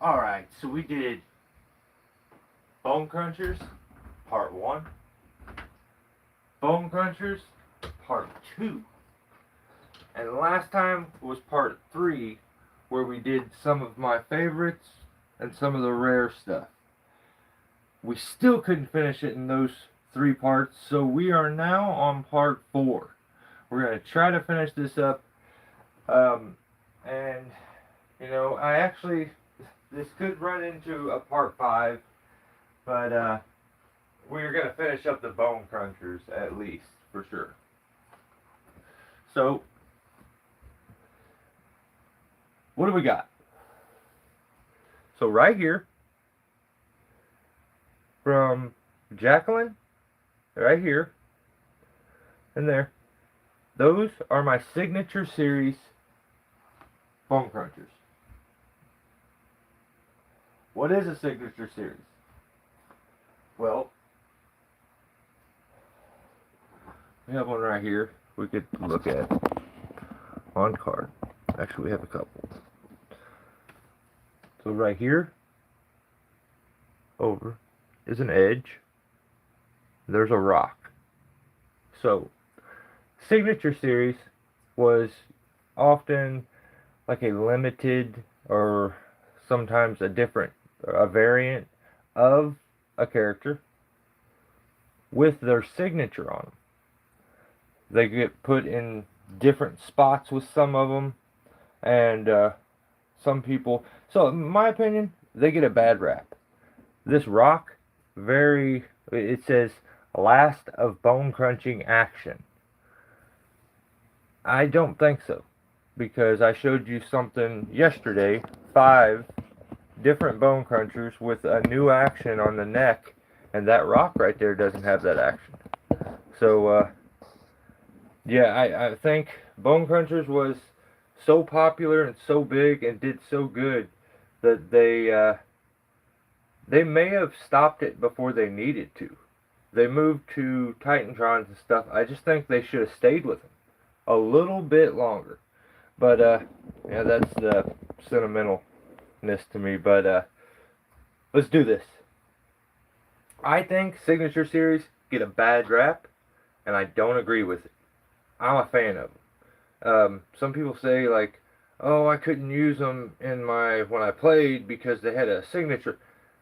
Alright, so we did Bone Crunchers, Part 1, Bone Crunchers, Part 2, and last time was Part 3, where we did some of my favorites and some of the rare stuff. We still couldn't finish it in those 3 parts, so we are now on Part 4. We're going to try to finish this up, and, I actually, this could run into a Part 5, but, we're going to finish up the Bone Crunchers at least, for sure. So, what do we got? So right here, from Jacqueline, right here, and there, those are my signature series Bone Crunchers. What is a signature series? Well, we have one right here we could look at on card. Actually, we have a couple. So right here, over, is an edge. There's a rock. So, signature series was often like a limited or sometimes a variant of a character with their signature on them. They get put in different spots with some of them, and some people. So, in my opinion, they get a bad rap. This rock, it says last of bone crunching action. I don't think so, because I showed you something yesterday, 5 different bone crunchers with a new action on the neck, and that rock right there doesn't have that action. So, yeah, I think Bone Crunchers was so popular and so big and did so good that they may have stopped it before they needed to. They moved to Titantrons and stuff. I just think they should have stayed with them a little bit longer. But yeah, that's the sentimentalness to me. But let's do this. I think Signature Series get a bad rap, and I don't agree with it. I'm a fan of them. Some people say like, "Oh, I couldn't use them when I played because they had a signature."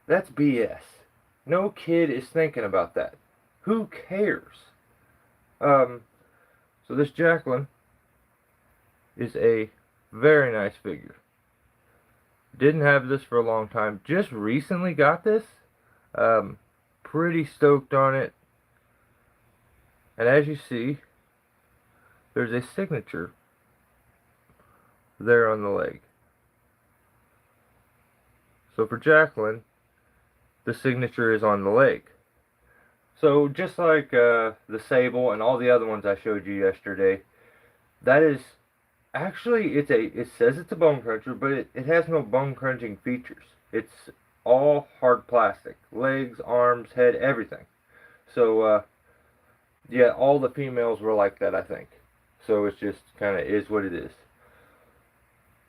That's BS. No kid is thinking about that. Who cares? Um, so this Jacqueline is a very nice figure. Didn't have this for a long time. Just recently got this. Pretty stoked on it. And as you see, there's a signature there on the leg. So for Jacqueline, the signature is on the leg. So just like the Sable and all the other ones I showed you yesterday, that is actually it says it's a bone cruncher, but it has no bone crunching features. It's all hard plastic, legs, arms, head, everything. So yeah, all the females were like that, I think. So it's just kind of is what it is.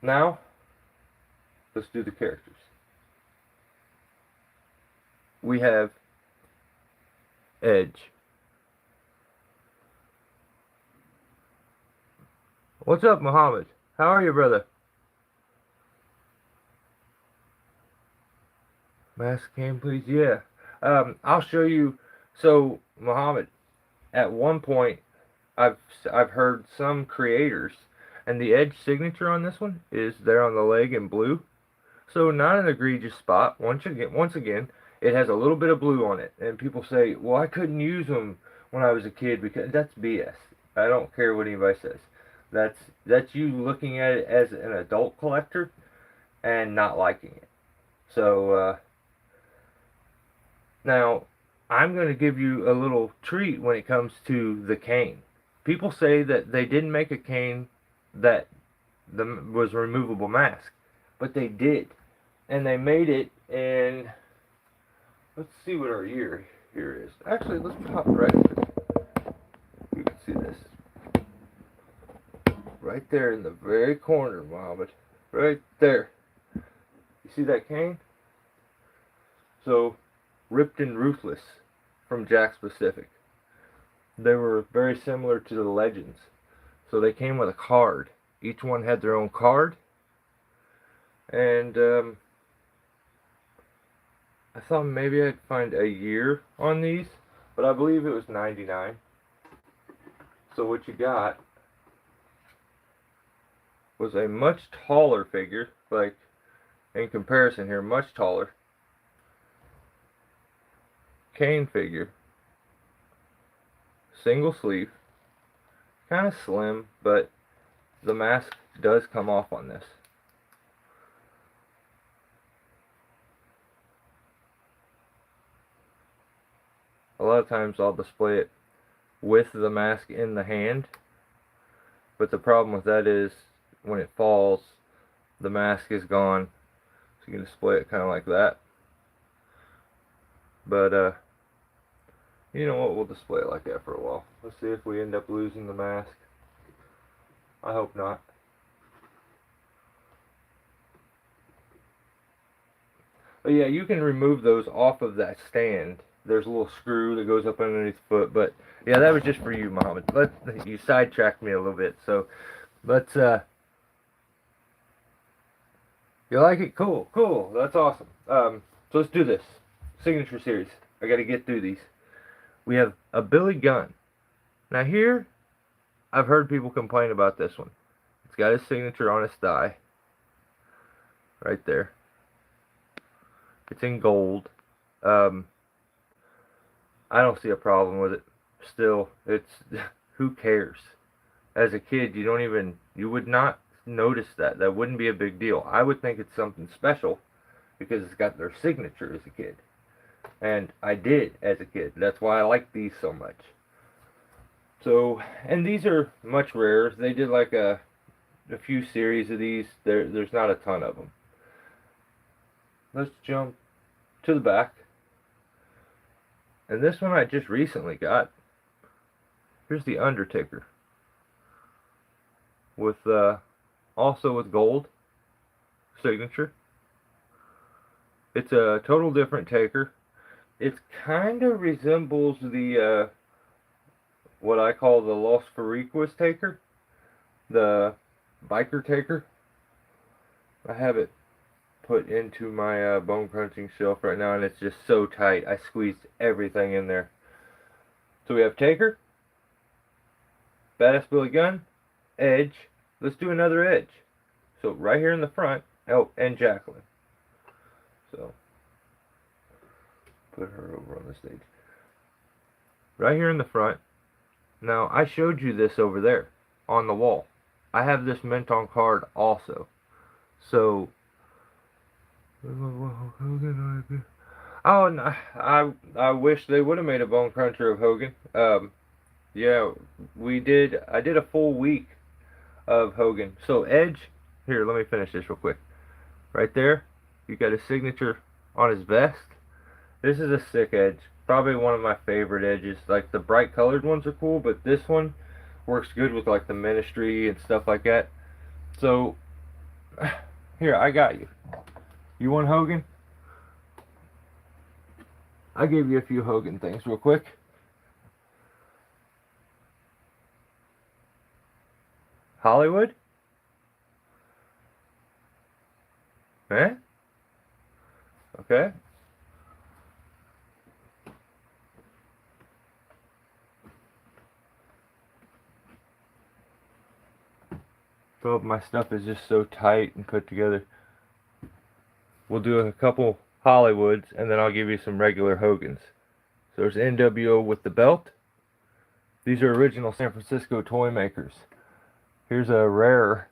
Now, let's do the characters. We have Edge. What's up, Muhammad? How are you, brother? Mask cam, please. Yeah. I'll show you. So, Muhammad, at one point, I've I've heard some creators, and the Edge signature on this one is there on the leg in blue. So not an egregious spot. Once again, it has a little bit of blue on it, and people say, "Well, I couldn't use them when I was a kid because that's BS." I don't care what anybody says. That's you looking at it as an adult collector and not liking it. So now I'm going to give you a little treat when it comes to the cane. People say that they didn't make a cane that was a removable mask, but they did, and they made it in. Let's see what our year here is. Actually, let's pop right there. You can see this right there in the very corner, Mohammed. Right there. You see that cane? So, Ripped and Ruthless from Jakks Pacific. They were very similar to the Legends. So they came with a card. Each one had their own card. And I thought maybe I'd find a year on these, but I believe it was 99. So what you got was a much taller figure, like in comparison here, much taller. Cane figure. Single sleeve. Kind of slim, but the mask does come off on this. A lot of times I'll display it with the mask in the hand, but the problem with that is when it falls, the mask is gone. So you can display it kind of like that. But you know what, we'll display it like that for a while. Let's see if we end up losing the mask. I hope not. But yeah, you can remove those off of that stand. There's a little screw that goes up underneath the foot, but yeah, that was just for you, Muhammad. You sidetracked me a little bit, so let's you like it? Cool, cool. That's awesome. So let's do this. Signature series. I gotta get through these. We have a Billy Gunn. Now here, I've heard people complain about this one. It's got his signature on his thigh. Right there. It's in gold. I don't see a problem with it. Still, it's who cares? As a kid, you would not notice that. That wouldn't be a big deal. I would think it's something special because it's got their signature as a kid. And I did as a kid. That's why I like these so much. So, and these are much rarer. They did like a few series of these. There's not a ton of them. Let's jump to the back. And this one I just recently got. Here's the Undertaker. With also with gold signature. It's a total different taker. It kind of resembles the what I call the Los Fariquas taker, the biker taker. I have it put into my bone crunching shelf right now, and it's just so tight. I squeezed everything in there. So we have Taker, Badass Billy Gunn, Edge. Let's do another Edge. So right here in the front, oh, and Jacqueline. So put her over on the stage. Right here in the front. Now I showed you this over there on the wall. I have this mint on card also. So oh, no, I wish they would have made a bone cruncher of Hogan. Yeah, I did a full week of Hogan. So Edge, here, let me finish this real quick. Right there, you got his signature on his vest. This is a sick Edge. Probably one of my favorite Edges. Like the bright colored ones are cool, but this one works good with like the Ministry and stuff like that. So here, I got you. You want Hogan? I gave you a few Hogan things real quick. Hollywood? Eh? Okay. So my stuff is just so tight and put together. We'll do a couple Hollywoods, and then I'll give you some regular Hogans. So there's NWO with the belt. These are original San Francisco toy makers. Here's a rare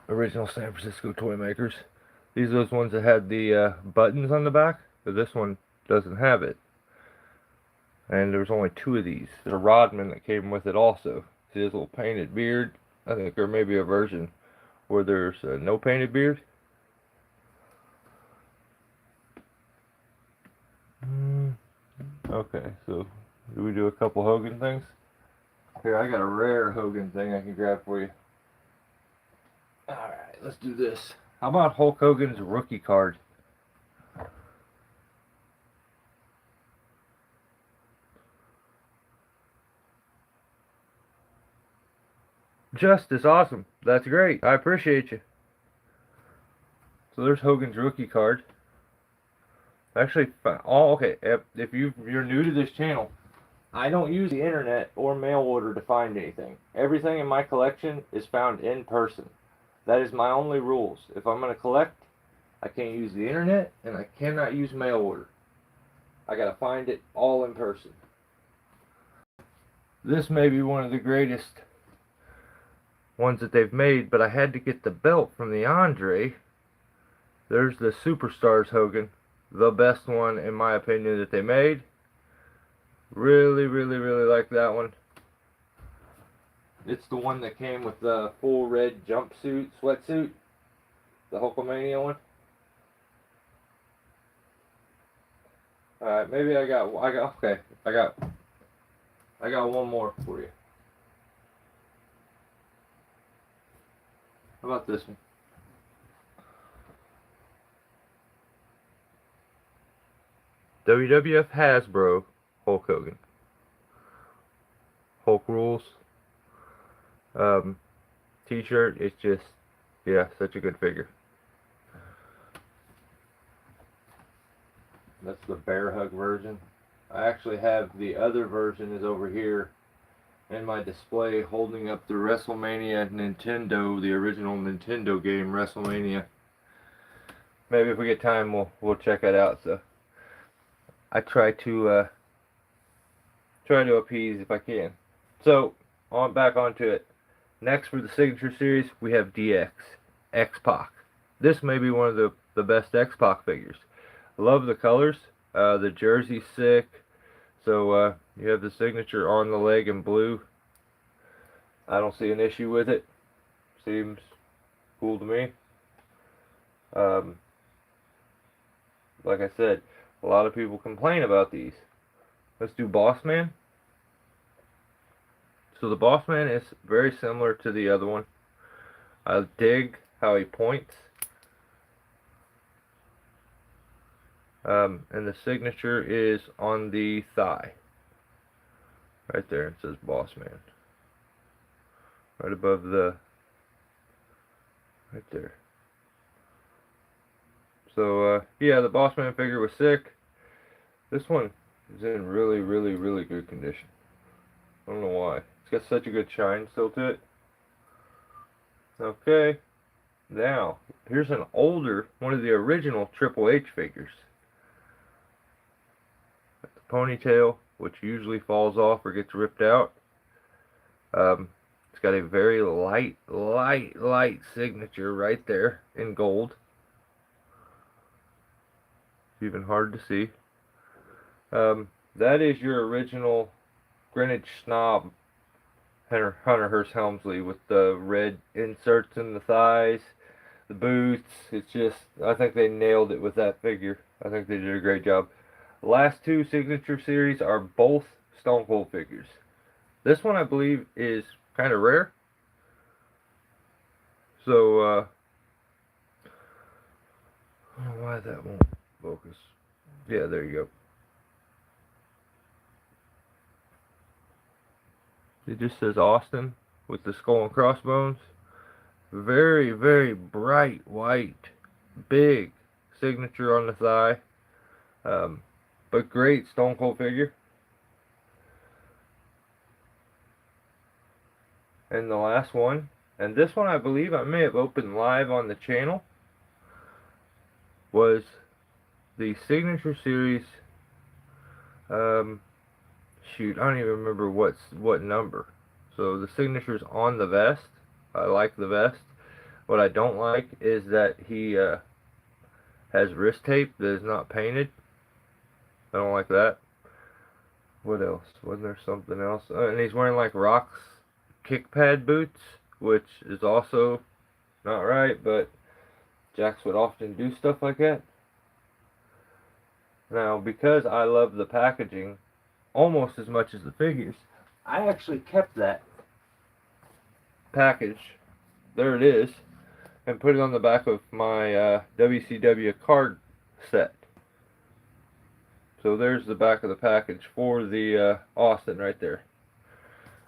original San Francisco toy makers. These are those ones that had the buttons on the back, but this one doesn't have it. And there was only 2 of these. There's a Rodman that came with it also. See this little painted beard? I think there may be a version where there's no painted beard. Okay, so do we do a couple Hogan things? Here, I got a rare Hogan thing I can grab for you. Alright, let's do this. How about Hulk Hogan's rookie card? Justice, awesome. That's great. I appreciate you. So there's Hogan's rookie card. Actually, oh, okay. If you're new to this channel, I don't use the internet or mail order to find anything. Everything in my collection is found in person. That is my only rules. If I'm going to collect, I can't use the internet and I cannot use mail order. I got to find it all in person. This may be one of the greatest ones that they've made, but I had to get the belt from the Andre. There's the Superstars Hogan, the best one in my opinion that they made. Really, really, really like that one. It's the one that came with the full red jumpsuit, sweatsuit, the Hulkamania one. Alright, maybe I got one more for you. How about this one? WWF Hasbro Hulk Hogan. Hulk rules. T-shirt. It's just, yeah, such a good figure. That's the bear hug version. I actually have the other version is over here in my display holding up the WrestleMania Nintendo, the original Nintendo game WrestleMania. Maybe if we get time we'll check that out. So I try to appease if I can. So back onto it. Next for the signature series we have DX, X-Pac. This may be one of the best X-Pac figures. Love the colors. The jersey's sick. So you have the signature on the leg in blue. I don't see an issue with it. Seems cool to me. Like I said, a lot of people complain about these. Let's do Boss Man. So the Boss Man is very similar to the other one. I dig how he points. And the signature is on the thigh. Right there, it says Boss Man. Right above the... right there. So, yeah, the Boss Man figure was sick. This one is in really, really, really good condition. I don't know why. It's got such a good shine still to it. Okay. Now, here's an older, one of the original Triple H figures. Got the ponytail, which usually falls off or gets ripped out. It's got a very light signature right there in gold. It's even hard to see. That is your original Greenwich Snob Hunter Hearst Helmsley with the red inserts in the thighs, the boots. It's just, I think they nailed it with that figure. I think they did a great job. The last two signature series are both Stone Cold figures. This one I believe is kind of rare. So, I don't know why that won't focus. Yeah, there you go. It just says Austin with the skull and crossbones. Very, very bright white, big signature on the thigh. But great Stone Cold figure. And the last one, and this one I believe I may have opened live on the channel, was the signature series. Shoot, I don't even remember what number. So the signature's on the vest. I like the vest. What I don't like is that he has wrist tape that is not painted. I don't like that. What else? Wasn't there something else? And he's wearing like Rock's kick pad boots, which is also not right, but Jakks would often do stuff like that. Now, because I love the packaging almost as much as the figures, I actually kept that package. There it is. and put it on the back of my WCW card set. So there's the back of the package for the Austin right there.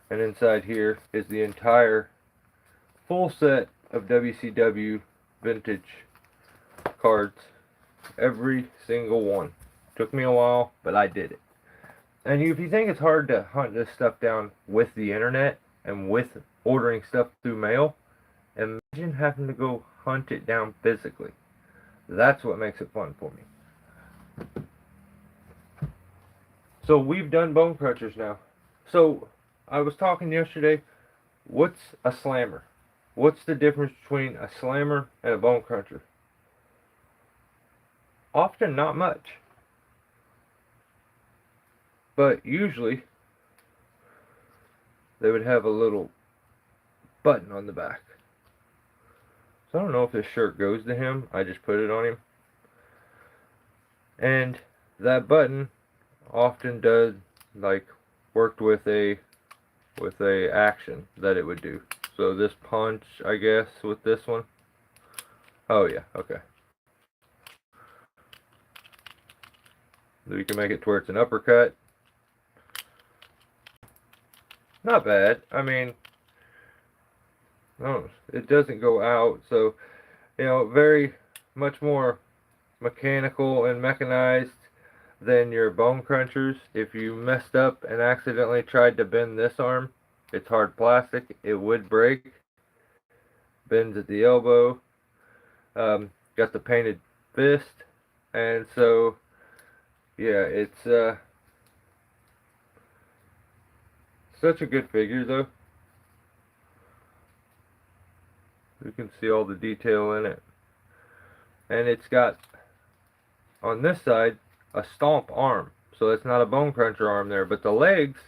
And inside here is the entire full set of WCW vintage cards. Every single one. Took me a while, but I did it. And if you think it's hard to hunt this stuff down with the internet and with ordering stuff through mail, imagine having to go hunt it down physically. That's what makes it fun for me. So we've done bone crunchers now. So I was talking yesterday, what's a slammer? What's the difference between a slammer and a bone cruncher? Often not much. But usually they would have a little button on the back. So I don't know if this shirt goes to him. I just put it on him. And that button often does worked with a action that it would do. So this punch, I guess, with this one. Oh yeah, okay. We can make it to where it's an uppercut. Not bad. I mean, no, it doesn't go out, so very much more mechanical and mechanized than your bone crunchers. If you messed up and accidentally tried to bend this arm, it's hard plastic, it would break. Bends at the elbow. Got the painted fist, and so yeah, it's such a good figure though. You can see all the detail in it. And it's got, on this side, a stomp arm. So it's not a bone cruncher arm there, but the legs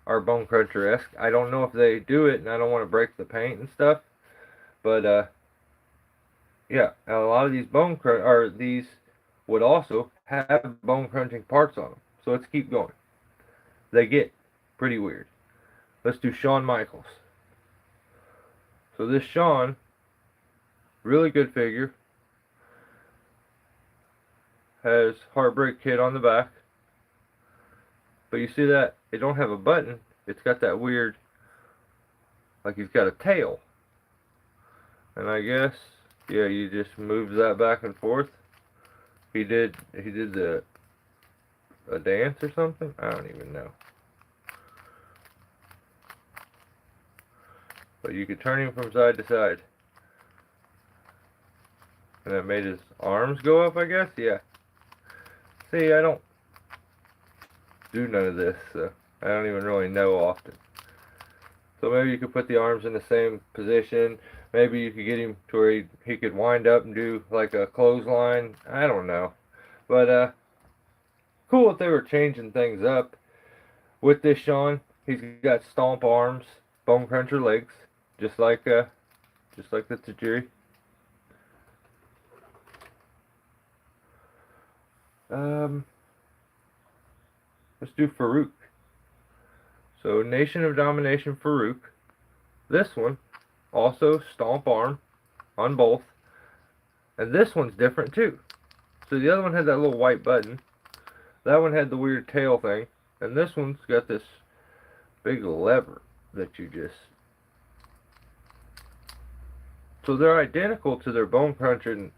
are bone cruncher-esque. I don't know if they do it, and I don't want to break the paint and stuff. But, yeah, a lot of these these would also have bone crunching parts on them. So let's keep going. They get pretty weird. Let's do Shawn Michaels. So this Shawn, really good figure. Has Heartbreak Kid on the back. But you see that? It don't have a button. It's got that weird, like he's got a tail. And I guess, yeah, you just move that back and forth. He did a dance or something? I don't even know. But you could turn him from side to side. And that made his arms go up, I guess? Yeah. See, I don't do none of this, so I don't even really know often. So maybe you could put the arms in the same position. Maybe you could get him to where he could wind up and do like a clothesline. I don't know. But, cool if they were changing things up. With this Shawn, he's got stomp arms, bone cruncher legs, just like the Tajiri. Let's do Farouk. So Nation of Domination Farouk. This one, also stomp arm on both. And this one's different too. So the other one had that little white button. That one had the weird tail thing. And this one's got this big lever that you just... So they're identical to their bone crunching,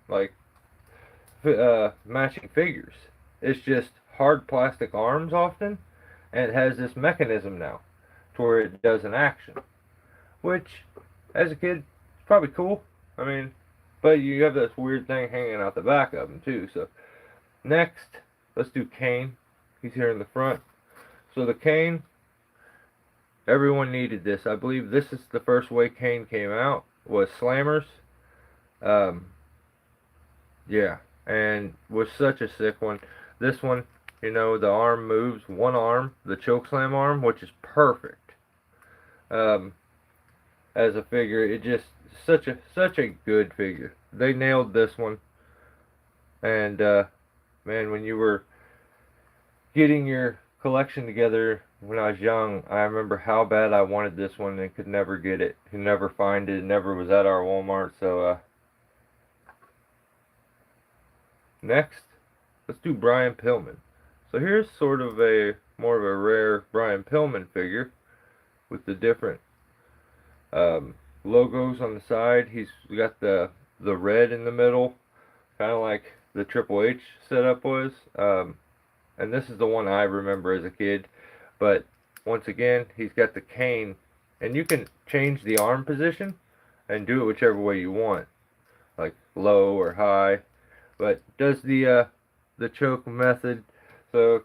matching figures. It's just hard plastic arms often, and it has this mechanism now to where it does an action, which as a kid it's probably cool. I mean, but you have this weird thing hanging out the back of them too. So next, let's do Kane. He's here in the front. So the Kane, everyone needed this. I believe this is the first way Kane came out, was slammers. Yeah, and was such a sick one. This one, the arm moves, one arm, the chokeslam arm, which is perfect. As a figure, it just such a good figure. They nailed this one. And man, when you were getting your collection together when I was young, I remember how bad I wanted this one and could never get it, could never find it. It never was at our Walmart. So Next, let's do Brian Pillman. So here's sort of a more of a rare Brian Pillman figure with the different um, logos on the side. He's got the red in the middle, kind of like the Triple H setup was. And this is the one I remember as a kid. But once again, he's got the cane, and you can change the arm position and do it whichever way you want, like low or high. But does the choke method, so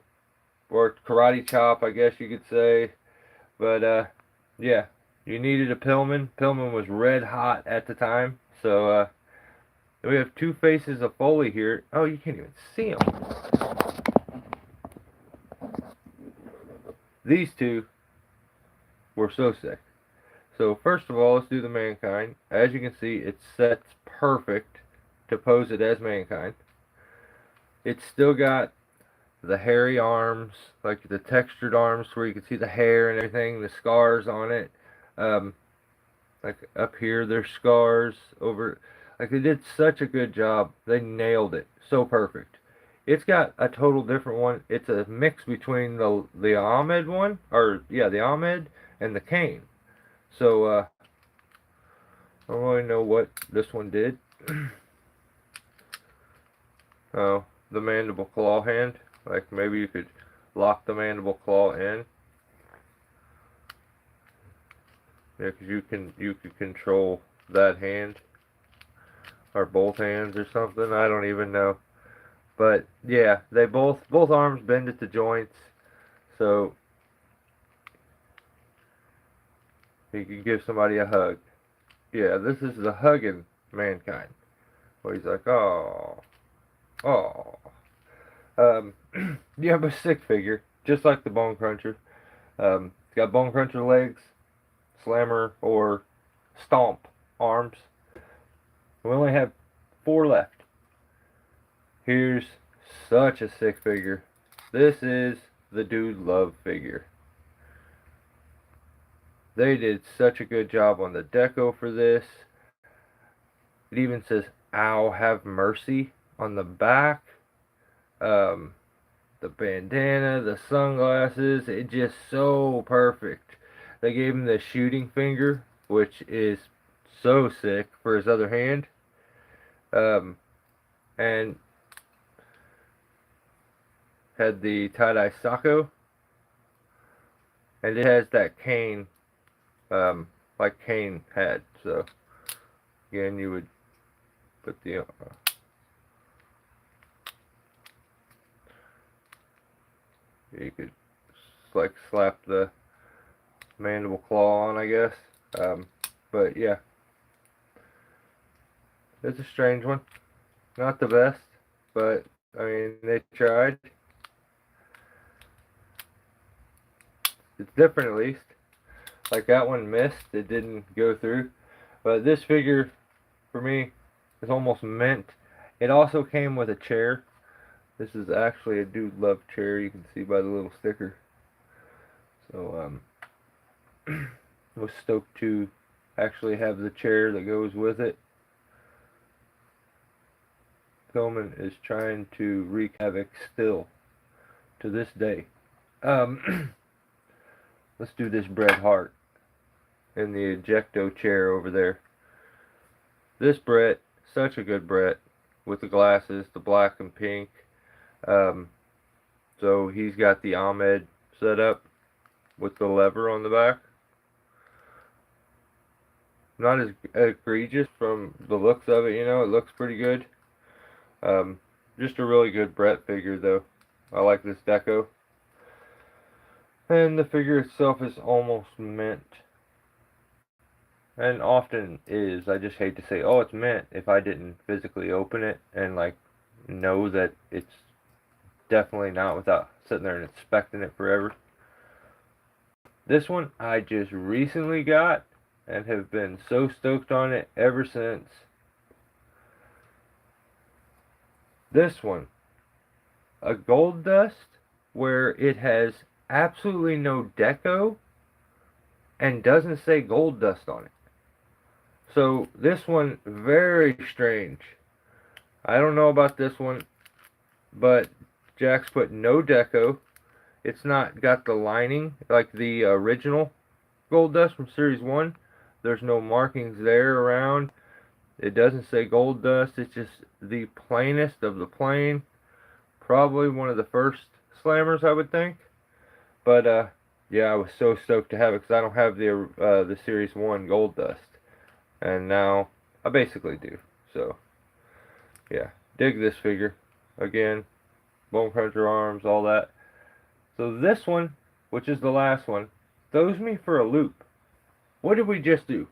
or karate chop, I guess you could say. But yeah, you needed a Pillman. Pillman was red hot at the time, so we have two faces of Foley here. Oh, you can't even see them. These two were so sick. So first of all, let's do the Mankind. As you can see, it sets perfect to pose it as Mankind. It's still got the hairy arms, like the textured arms where you can see the hair and everything, the scars on it. Um, like up here, there's scars over. Like they did such a good job. They nailed it. So perfect. It's got a total different one. It's a mix between the Ahmed one, or yeah, the Ahmed and the Kane. So I don't really know what this one did. Oh, the mandible claw hand. Like maybe you could lock the mandible claw in. Yeah, because you could control that hand or both hands or something. I don't even know. But yeah, they both arms bend at the joints, so you can give somebody a hug. Yeah, this is the hugging Mankind, where he's like, oh, oh. You have a sick figure, just like the Bone Cruncher. It's got Bone Cruncher legs, Slammer or Stomp arms. We only have 4 left. Here's such a sick figure. This is the Dude Love figure. They did such a good job on the deco for this. It even says, "Ow, have mercy" on the back. Um, the bandana, the sunglasses, it just so perfect. They gave him the shooting finger, which is so sick for his other hand. And had the tie-dye Sacco, and it has that cane, like Kane had. So again, you would put the you could like slap the mandible claw on, I guess. But yeah, it's a strange one. Not the best, but I mean they tried. It's different at least. Like that one missed, it didn't go through. But this figure, for me, is almost mint. It also came with a chair. This is actually a Dude Love chair, you can see by the little sticker. So, I was stoked to actually have the chair that goes with it. Pillman is trying to wreak havoc still, to this day. Let's do this Bret Hart in the Ejecto chair over there. This Bret, such a good Bret, with the glasses, the black and pink. So he's got the Ahmed set up with the lever on the back. Not as egregious from the looks of it, you know, it looks pretty good. Just a really good Bret figure though. I like this deco. And the figure itself is almost mint. And often is. I just hate to say, oh, it's mint, if I didn't physically open it and like know that it's definitely not without sitting there and inspecting it forever. This one I just recently got and have been so stoked on it ever since. This one, a gold dust where it has absolutely no deco and doesn't say gold dust on it. So this one, very strange. I don't know about this one. but Jakks put no deco. It's not got the lining like the original Gold Dust from Series 1. There's no markings there around. It doesn't say Gold Dust. It's just the plainest of the plain. Probably one of the first slammers, I would think. But yeah, I was so stoked to have it because I don't have the Series 1 Gold Dust. And now I basically do. So, yeah. Dig this figure. Again, Bone Cruncher arms, all that. So this one, which is the last one, throws me for a loop. What did we just do?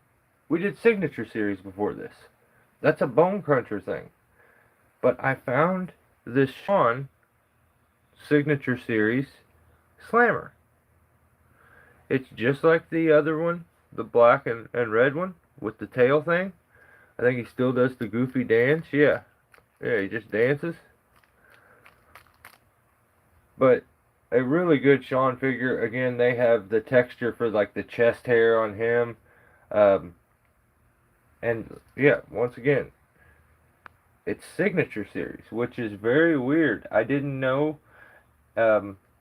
We did Signature Series before this. That's a Bone Cruncher thing. But I found this Shawn Signature Series Slammer. It's just like the other one, the black and red one, with the tail thing. I think he still does the goofy dance. Yeah, he just dances. But a really good Shawn figure. Again, they have the texture for like the chest hair on him. And yeah, once again, it's Signature Series, which is very weird. I didn't know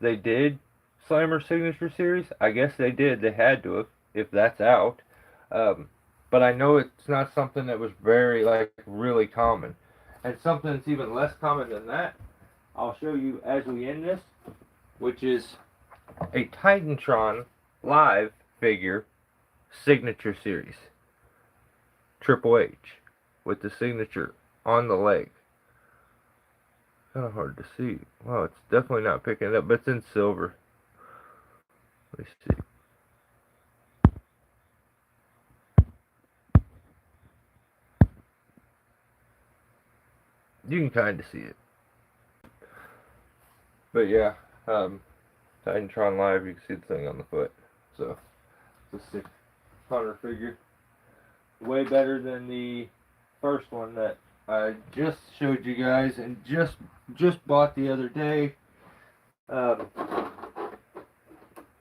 they did Slammer Signature Series. I guess they did. They had to have, if that's out. But I know it's not something that was very, like, really common. And something that's even less common than that, I'll show you as we end this, which is a Titantron Live figure Signature Series. Triple H with the signature on the leg. Kind of hard to see. Wow, it's definitely not picking it up, but it's in silver. Let's see. You can kind of see it. But yeah, Titantron Live, you can see the thing on the foot. So, it's a sick Hunter figure. Way better than the first one that I just showed you guys and just bought the other day.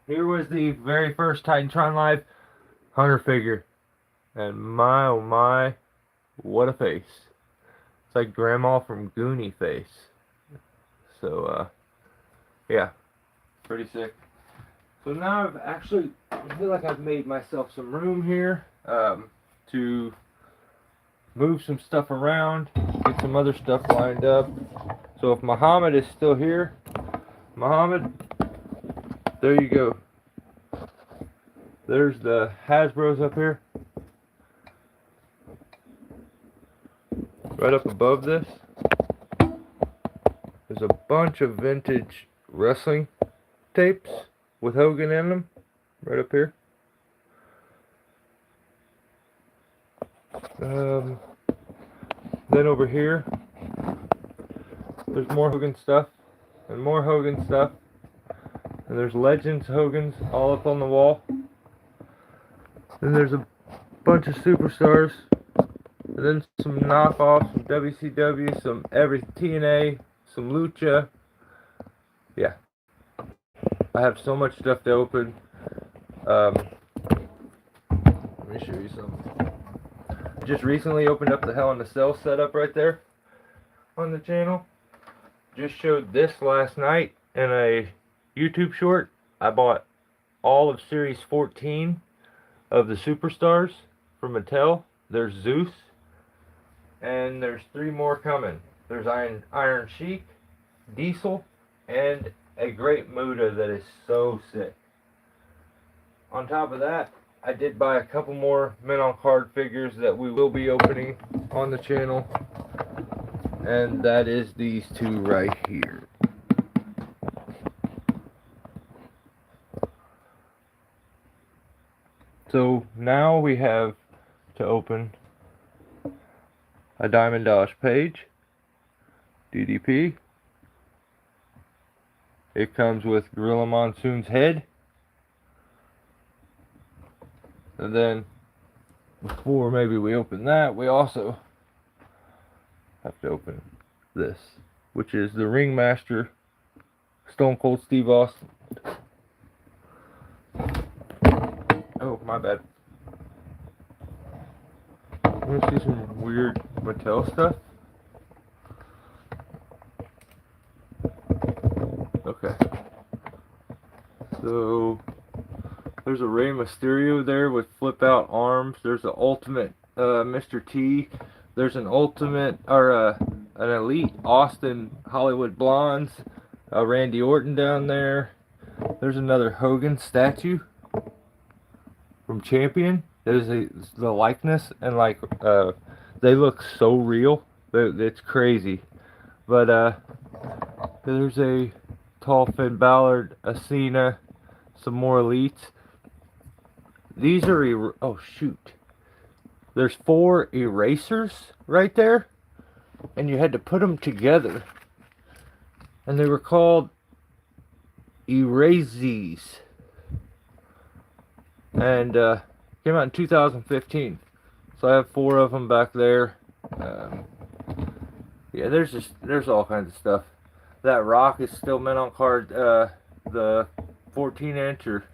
Here was the very first Titantron Live Hunter figure. And my oh my, what a face. It's like Grandma from Goonie face. So, yeah, pretty sick. So now I feel like I've made myself some room here to move some stuff around, get some other stuff lined up. So if Muhammad is still here, Muhammad, there you go. There's the Hasbros up here. Right up above this, there's a bunch of vintage wrestling tapes with Hogan in them. Right up here. Then over here, there's more Hogan stuff, and more Hogan stuff, and there's Legends Hogan's all up on the wall. Then there's a bunch of Superstars, and then some knockoffs, some WCW, some TNA, some Lucha. Yeah, I have so much stuff to open. Let me show you something. Just recently opened up the Hell in a Cell setup right there on the channel. Just showed this last night in a YouTube short. I bought all of Series 14 of the Superstars from Mattel. There's Zeus, and there's 3 more coming. There's Iron Sheik, Diesel, and a Great Muta that is so sick. On top of that, I did buy a couple more Men on Card figures that we will be opening on the channel, and that is these 2 right here. So now we have to open a Diamond Dash Page, DDP. It comes with Gorilla Monsoon's head. And then, before maybe we open that, we also have to open this, which is the Ringmaster Stone Cold Steve Austin. Oh, my bad. Want to see some weird Mattel stuff? So there's a Rey Mysterio there with flip out arms. There's an Ultimate Mr. T. There's an Ultimate, or an Elite Austin Hollywood Blondes. Randy Orton down there. There's another Hogan statue from Champion. There's the likeness, and like they look so real. It's crazy. But there's a tall Finn Balor, a Cena, some more elites. These are oh shoot. There's 4 erasers right there, and you had to put them together, and they were called Erasees, and came out in 2015. So I have 4 of them back there. Yeah, there's all kinds of stuff. That Rock is still mint on card. The 14-inch or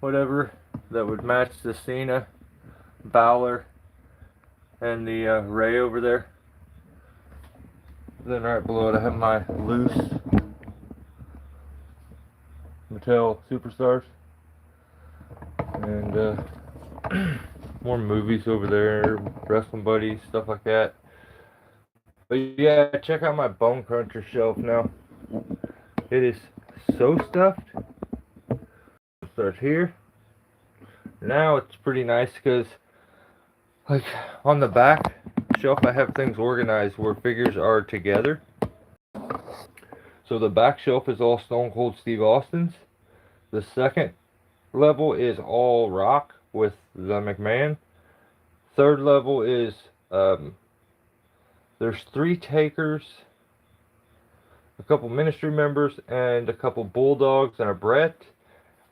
whatever that would match the Cena, Balor, and the Ray over there. Then right below it I have my loose Mattel Superstars, and more movies over there, Wrestling Buddies, stuff like that. But yeah, check out my Bone Cruncher shelf now. It is so stuffed. Starts here. Now it's pretty nice because, like, on the back shelf I have things organized where figures are together. So the back shelf is all Stone Cold Steve Austin's. The second level is all Rock with the McMahon. Third level is there's 3 Takers, a couple Ministry members, and a couple Bulldogs and a Brett.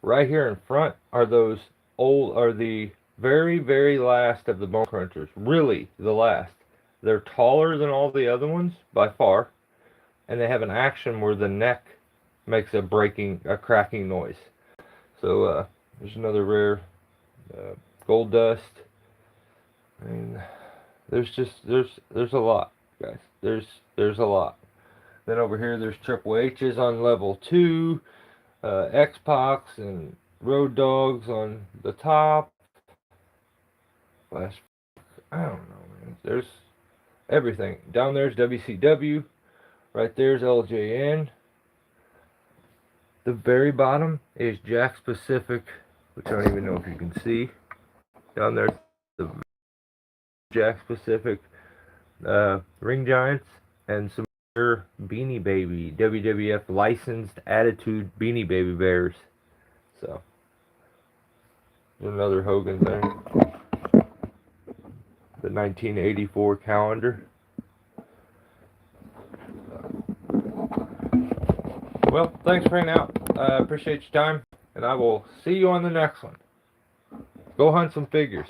Right here in front are the very, very last of the Bone Crunchers. Really, the last. They're taller than all the other ones by far, and they have an action where the neck makes a cracking noise. So there's another rare Gold Dust. I mean, there's a lot, guys. There's a lot. Then over here there's Triple H's on level 2, X-Pacs and Road Dogs on the top. I don't know, man. There's everything. Down there's WCW. Right there's LJN. The very bottom is Jakks Pacific, which I don't even know if you can see. Down there, the Jakks Pacific Ring Giants, and some Beanie Baby, WWF licensed Attitude Beanie Baby Bears. So, there's another Hogan thing. The 1984 calendar. Well, thanks for hanging out. I appreciate your time, and I will see you on the next one. Go hunt some figures.